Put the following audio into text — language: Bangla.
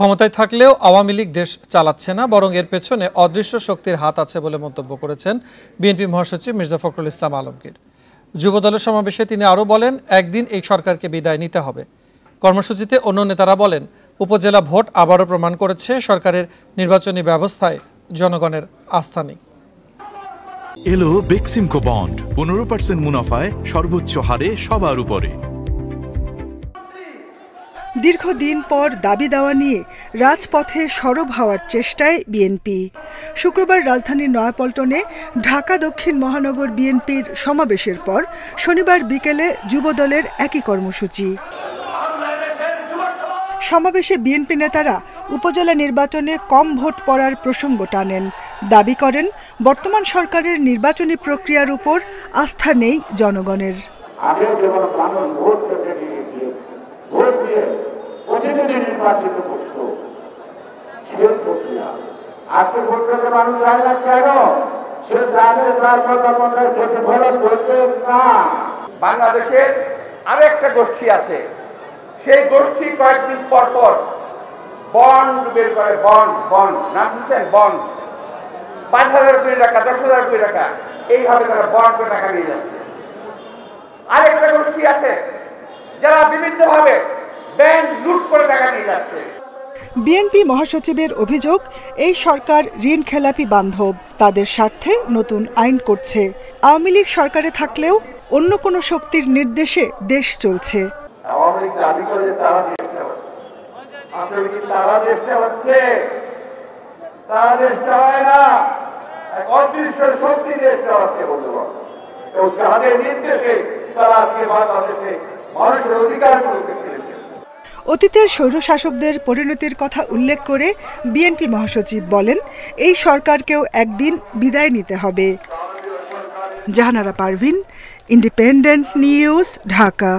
ক্ষমতায় থাকলেও আওয়ামী লীগ দেশ চালাচ্ছে না, বরং এর পেছনে অদৃশ্য শক্তির হাত আছে বলে মন্তব্য করেছেন বিএনপি মহাসচিব মির্জা ফখরুল ইসলাম আলমগীর। যুবদলের সমাবেশে তিনি আরও বলেন, একদিন এই সরকারকে বিদায় নিতে হবে। কর্মসূচিতে অন্য নেতারা বলেন, উপজেলা ভোট আবারও প্রমাণ করেছে সরকারের নির্বাচনী ব্যবস্থায় জনগণের আস্থা নেই। এলো বেক্সিমকো বন্ড 15% মুনাফায় সর্বোচ্চ হারে সবার উপরে। দীর্ঘদিন পর দাবি দেওয়া নিয়ে রাজপথে সরব হওয়ার চেষ্টায় বিএনপি। শুক্রবার রাজধানীর নয়াপল্টনে ঢাকা দক্ষিণ মহানগর বিএনপির সমাবেশের পর শনিবার বিকেলে যুবদলের একই কর্মসূচি। সমাবেশে বিএনপি নেতারা উপজেলা নির্বাচনে কম ভোট পড়ার প্রসঙ্গ টানেন। দাবি করেন, বর্তমান সরকারের নির্বাচনী প্রক্রিয়ার উপর আস্থা নেই জনগণের। বাংলাদেশের আরেকটা গোষ্ঠী আছে, সেই গোষ্ঠী কয়েকদিন পর পর বন্ড বের করে। বন্ড নাম শুনছেন? বন্ড 5,000 কোটি টাকা, 10,000 কোটি টাকা, এইভাবে তারা বন্ড করে টাকা নিয়ে যাচ্ছে। আরেকটা গোষ্ঠী আছে যারা বিভিন্নভাবে ব্যাংক লুট করে টাকা নিয়ে যাচ্ছে। বিএনপি মহাসচিবের অভিযোগ, এই সরকার ঋণ খেলাপি বান্ধব, তাদের স্বার্থে নতুন আইন করছে। আওয়ামী লীগ সরকারে থাকলেও অন্য কোনো শক্তির নির্দেশে দেশ চলছে। আওয়ামী লীগ দাবি করে তারা দেশটা হচ্ছে, আসলে কি তারা দেশটা হচ্ছে? তারা দেশটা হয় না, এক অদৃশ্য শক্তি দেশটা হচ্ছে বন্ধুগণ। এবং যাদের নির্দেশে তারা আজকে বাংলাদেশে মানুষের অধিকারগুলোকে ফিরেছে। অতীতের স্বৈরশাসকদের পরিণতির কথা উল্লেখ করে বিএনপি মহাসচিব বলেন, এই সরকারকেও একদিন বিদায় নিতে হবে। Jahanara Parvin, independent news, Dhaka.